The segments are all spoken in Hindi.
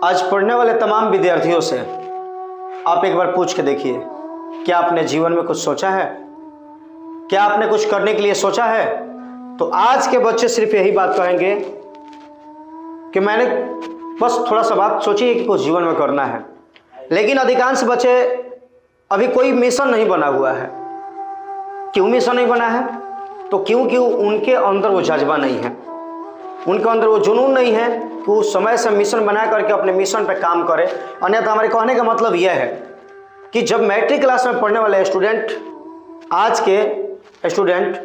आज पढ़ने वाले तमाम विद्यार्थियों से आप एक बार पूछ के देखिए, क्या आपने जीवन में कुछ सोचा है? क्या आपने कुछ करने के लिए सोचा है? तो आज के बच्चे सिर्फ यही बात कहेंगे कि मैंने बस थोड़ा सा बात सोची है कि कुछ जीवन में करना है। लेकिन अधिकांश बच्चे अभी कोई मिशन नहीं बना हुआ है। क्यों मिशन नहीं बना है? तो क्योंकि उनके अंदर वो जज्बा नहीं है, उनके अंदर वो जुनून नहीं है कि वो समय से मिशन बना करके अपने मिशन पे काम करे। अन्यथा हमारे कहने का मतलब यह है कि जब मैट्रिक क्लास में पढ़ने वाले स्टूडेंट, आज के स्टूडेंट,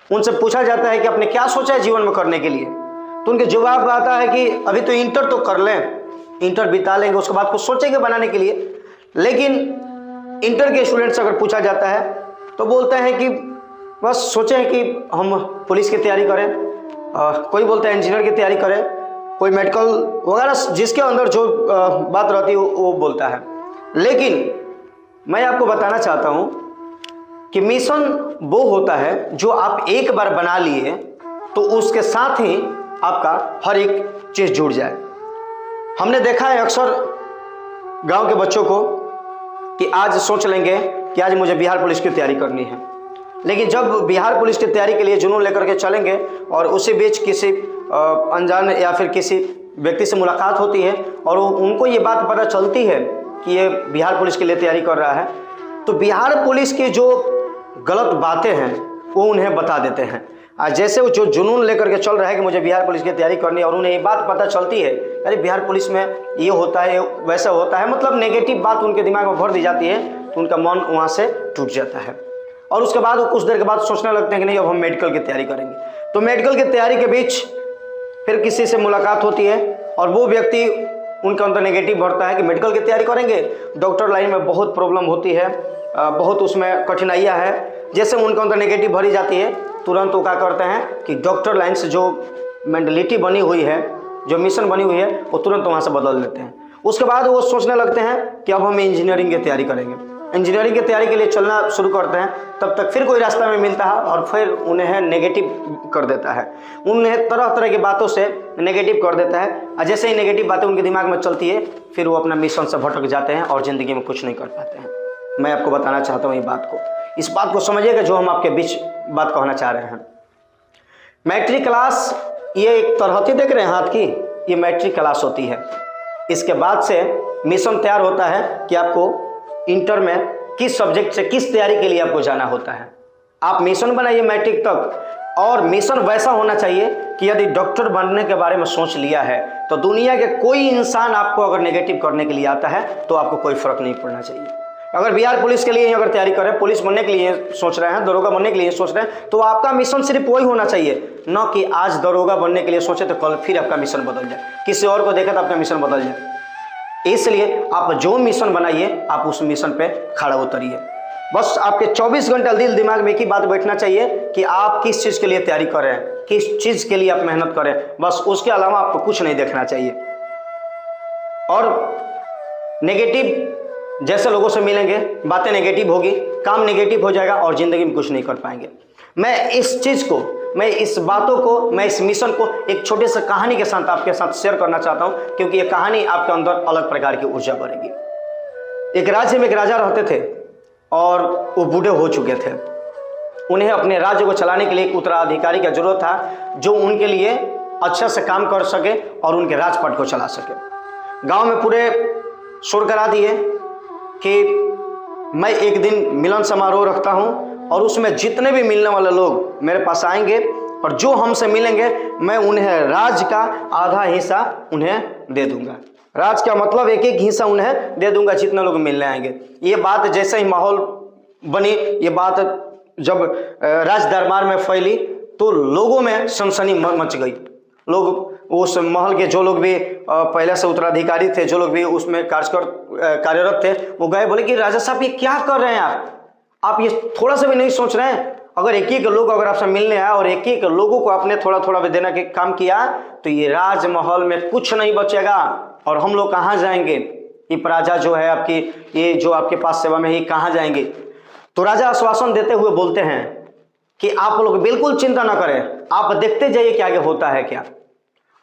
उनसे पूछा जाता है कि आपने क्या सोचा है जीवन में करने के लिए, तो उनके जवाब आता है कि अभी तो इंटर तो कर लें, इंटर बिता लेंगे, उसके बाद कुछ सोचेंगे बनाने के लिए। लेकिन इंटर के स्टूडेंट से अगर पूछा जाता है तो बोलते हैं कि बस सोचे हैं कि हम पुलिस की तैयारी करें, कोई बोलता है इंजीनियर की तैयारी करें, कोई मेडिकल वगैरह, जिसके अंदर जो बात रहती है वो बोलता है। लेकिन मैं आपको बताना चाहता हूं कि मिशन वो होता है जो आप एक बार बना लिए तो उसके साथ ही आपका हर एक चीज जुड़ जाए। हमने देखा है अक्सर गांव के बच्चों को कि आज सोच लेंगे कि आज मुझे बिहार पुलिस की तैयारी करनी है, लेकिन जब बिहार पुलिस की तैयारी के लिए जुनून लेकर के चलेंगे और उसी बीच किसी अनजान या फिर किसी व्यक्ति से मुलाकात होती है और उनको ये बात पता चलती है कि ये बिहार पुलिस के लिए तैयारी कर रहा है, तो बिहार पुलिस की जो गलत बातें हैं वो उन्हें बता देते हैं। जैसे वो जो जुनून लेकर के चल रहा है कि मुझे बिहार पुलिस की तैयारी करनी है और उन्हें ये बात पता चलती है अरे बिहार पुलिस में ये होता है वैसा होता है, मतलब नेगेटिव बात उनके दिमाग में भर दी जाती है, तो उनका मन वहाँ से टूट जाता है। और उसके बाद वो कुछ देर के बाद सोचने लगते हैं कि नहीं अब हम मेडिकल की तैयारी करेंगे। तो मेडिकल की तैयारी के बीच फिर किसी से मुलाकात होती है और वो व्यक्ति उनके अंदर नेगेटिव भरता है कि मेडिकल की तैयारी करेंगे, डॉक्टर लाइन में बहुत प्रॉब्लम होती है, बहुत उसमें कठिनाइयाँ है। जैसे उनके अंदर नेगेटिव भरी जाती है, तुरंत वो क्या करते हैं कि डॉक्टर लाइन से जो मेंटलिटी बनी हुई है, जो मिशन बनी हुई है, वो तुरंत वहाँ से बदल देते हैं। उसके बाद वो सोचने लगते हैं कि अब हम इंजीनियरिंग की तैयारी करेंगे। इंजीनियरिंग की तैयारी के लिए चलना शुरू करते हैं, तब तक फिर कोई रास्ता में मिलता है और फिर उन्हें नेगेटिव कर देता है, उन्हें तरह तरह की बातों से नेगेटिव कर देता है। और जैसे ही नेगेटिव बातें उनके दिमाग में चलती है फिर वो अपना मिशन से भटक जाते हैं और ज़िंदगी में कुछ नहीं कर पाते हैं। मैं आपको बताना चाहता हूँ इस बात को समझिएगा जो हम आपके बीच बात कहना चाह रहे हैं। मैट्रिक क्लास, ये एक तरहती देख रहे हैं हाथ की, ये मैट्रिक क्लास होती है। इसके बाद से मिशन तैयार होता है कि आपको इंटर में किस सब्जेक्ट से किस तैयारी के लिए आपको जाना होता है। आप मिशन बनाइए मैट्रिक तक, और मिशन वैसा होना चाहिए कि यदि डॉक्टर बनने के बारे में सोच लिया है तो दुनिया के कोई इंसान आपको अगर नेगेटिव करने के लिए आता है तो आपको कोई फर्क नहीं पड़ना चाहिए। अगर बिहार पुलिस के लिए अगर तैयारी करें, पुलिस बनने के लिए सोच रहे हैं, दरोगा बनने के लिए सोच रहे हैं, तो आपका मिशन सिर्फ वही होना चाहिए, न कि आज दरोगा बनने के लिए सोचे तो कल फिर आपका मिशन बदल जाए, किसी और को देखा तो आपका मिशन बदल जाए। इसलिए आप जो मिशन बनाइए आप उस मिशन पे खड़ा उतरिए। बस आपके 24 घंटा दिल दिमाग में एक ही बात बैठना चाहिए कि आप किस चीज़ के लिए तैयारी कर रहे हैं, किस चीज़ के लिए आप मेहनत करें, बस उसके अलावा आपको कुछ नहीं देखना चाहिए। और नेगेटिव जैसे लोगों से मिलेंगे, बातें नेगेटिव होगी, काम नेगेटिव हो जाएगा और ज़िंदगी में कुछ नहीं कर पाएंगे। मैं इस चीज़ को, मैं इस बातों को, मैं इस मिशन को एक छोटे से कहानी के साथ आपके साथ शेयर करना चाहता हूं, क्योंकि ये कहानी आपके अंदर अलग प्रकार की ऊर्जा भरेगी। एक राज्य में एक राजा रहते थे और वो बूढ़े हो चुके थे। उन्हें अपने राज्य को चलाने के लिए एक उत्तराधिकारी की जरूरत था जो उनके लिए अच्छा से काम कर सके और उनके राजपाट को चला सके। गाँव में पूरे शोर करा दिए कि मैं एक दिन मिलन समारोह रखता हूं और उसमें जितने भी मिलने वाले लोग मेरे पास आएंगे और जो हमसे मिलेंगे मैं उन्हें राज का आधा हिस्सा उन्हें दे दूंगा। राज का मतलब एक एक हिस्सा उन्हें दे दूंगा जितने लोग मिलने आएंगे। ये बात जैसे ही माहौल बनी, ये बात जब राज दरबार में फैली तो लोगों में सनसनी मच गई। लोग उस महल के जो लोग भी पहले से उत्तराधिकारी थे, जो लोग भी उसमें कार्यरत थे, वो गए, बोले कि राजा साहब ये क्या कर रहे हैं आप ये थोड़ा सा भी नहीं सोच रहे हैं? अगर एक एक लोग अगर आपसे मिलने आए और एक एक लोगों को आपने थोड़ा थोड़ा भी देने के काम किया तो ये राजमहल में कुछ नहीं बचेगा और हम लोग कहाँ जाएंगे? ये प्रजा जो है आपकी, ये जो आपके पास सेवा में, ये कहाँ जाएंगे? तो राजा आश्वासन देते हुए बोलते हैं कि आप लोग बिल्कुल चिंता ना करें, आप देखते जाइए कि आगे होता है क्या।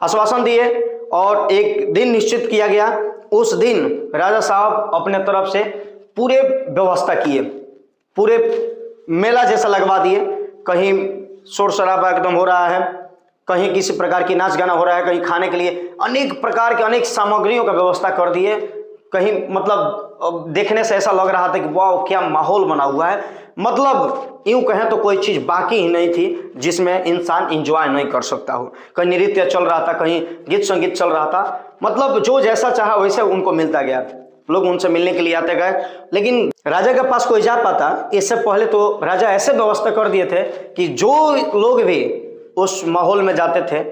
आश्वासन दिए और एक दिन निश्चित किया गया। उस दिन राजा साहब अपने तरफ से पूरे व्यवस्था किए, पूरे मेला जैसा लगवा दिए। कहीं शोर शराबा एकदम हो रहा है, कहीं किसी प्रकार की नाच गाना हो रहा है, कहीं खाने के लिए अनेक प्रकार के अनेक सामग्रियों का व्यवस्था कर दिए। कहीं मतलब देखने से ऐसा लग रहा था कि वाह क्या माहौल बना हुआ है। मतलब यूं कहें तो कोई चीज बाकी ही नहीं थी जिसमें इंसान एंजॉय नहीं कर सकता हो। कहीं नृत्य चल रहा था, कहीं गीत संगीत चल रहा था, मतलब जो जैसा चाहा वैसे उनको मिलता गया। लोग उनसे मिलने के लिए आते गए। लेकिन राजा के पास कोई जा पाता, इससे पहले तो राजा ऐसे व्यवस्था कर दिए थे कि जो लोग भी उस माहौल में जाते थे,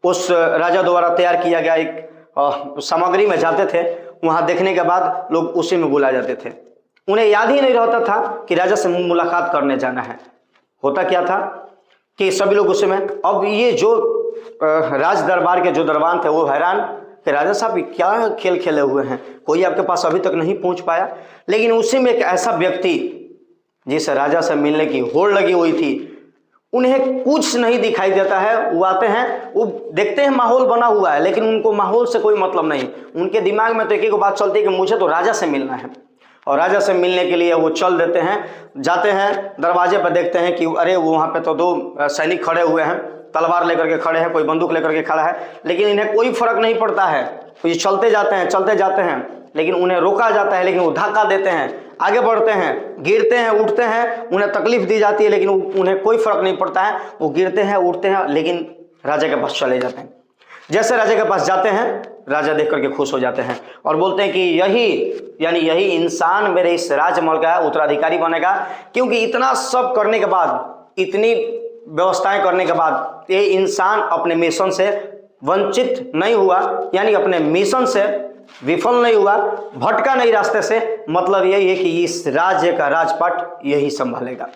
उस राजा द्वारा तैयार किया गया एक सामग्री में जाते थे, वहां देखने के बाद लोग उसी में बुला जाते थे। उन्हें याद ही नहीं रहता था कि राजा से मुलाकात करने जाना है। होता क्या था कि सभी लोग उसी में, अब ये जो राज दरबार के जो दरबान थे वो हैरान कि राजा साहब क्या खेल खेले हुए हैं, कोई आपके पास अभी तक नहीं पहुंच पाया। लेकिन उसी में एक ऐसा व्यक्ति जिसे राजा से मिलने की होड़ लगी हुई थी, उन्हें कुछ नहीं दिखाई देता है। वो आते हैं, वो देखते हैं माहौल बना हुआ है, लेकिन उनको माहौल से कोई मतलब नहीं। उनके दिमाग में तो एक ही बात चलती है कि मुझे तो राजा से मिलना है। और राजा से मिलने के लिए वो चल देते हैं, जाते हैं दरवाजे पर, देखते हैं कि अरे वो वहाँ पे तो दो सैनिक खड़े हुए हैं, तलवार लेकर के खड़े हैं, कोई बंदूक लेकर के खड़ा है, लेकिन इन्हें कोई फर्क नहीं पड़ता है। तो ये चलते जाते हैं, लेकिन उन्हें रोका जाता है, लेकिन वो धक्का देते हैं, आगे बढ़ते हैं, गिरते हैं, उठते हैं, उन्हें तकलीफ दी जाती है, लेकिन उन्हें कोई फर्क नहीं पड़ता है। वो गिरते हैं, उठते हैं, लेकिन राजा के पास चले जाते हैं। जैसे राजा के पास जाते हैं, राजा देख करके खुश हो जाते हैं और बोलते हैं कि यही इंसान मेरे इस राजमहल का उत्तराधिकारी बनेगा। क्योंकि इतना सब करने के बाद, इतनी व्यवस्थाएं करने के बाद ये इंसान अपने मिशन से वंचित नहीं हुआ, यानी अपने मिशन से विफल नहीं हुआ, भटका नहीं रास्ते से। मतलब यही है कि इस राज्य का राजपाट यही संभालेगा।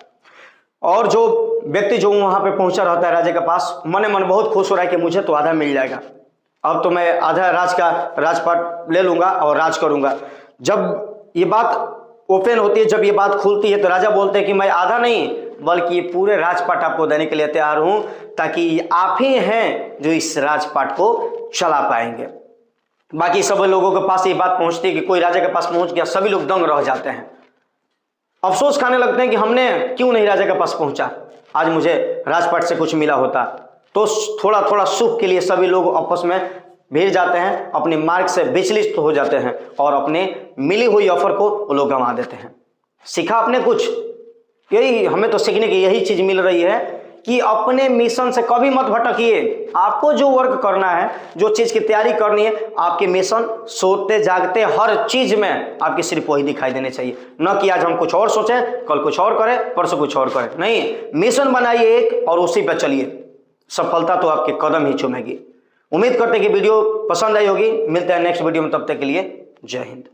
और जो व्यक्ति जो वहां पे पहुंचा रहता है राजा के पास, मन मन बहुत खुश हो रहा है कि मुझे तो आधा मिल जाएगा, अब तो मैं आधा राजपाट ले लूंगा और राज करूंगा। जब ये बात ओपन होती है, जब ये बात खुलती है, तो राजा बोलते हैं कि मैं आधा नहीं बल्कि ये पूरे राजपाट आपको देने के लिए तैयार हूं, ताकि आप ही हैं जो इस राजपाट को चला पाएंगे। बाकी सब लोगों के पास ये बात पहुंचती है कि कोई राजा के पास पहुंच गया, सभी लोग दंग रह जाते हैं, अफसोस खाने लगते हैं कि हमने क्यों नहीं राजा के पास पहुंचा, आज मुझे राजपाट से कुछ मिला होता। तो थोड़ा थोड़ा सुख के लिए सभी लोग आपस में भिड़ जाते हैं, अपने मार्ग से विचलित हो जाते हैं और अपने मिली हुई ऑफर को वो लोग गंवा देते हैं। सीखा आपने कुछ? यही हमें तो सीखने की यही चीज मिल रही है कि अपने मिशन से कभी मत भटकिए। आपको जो वर्क करना है, जो चीज की तैयारी करनी है, आपके मिशन सोते जागते हर चीज में आपकी सिर्फ वही दिखाई देने चाहिए। न कि आज हम कुछ और सोचें, कल कुछ और करें, परसों कुछ और करें। नहीं, मिशन बनाइए एक और उसी पर चलिए, सफलता तो आपके कदम ही चूमेगी। उम्मीद करते हैं कि वीडियो पसंद आई होगी। मिलते हैं नेक्स्ट वीडियो में, तब तक के लिए जय हिंद।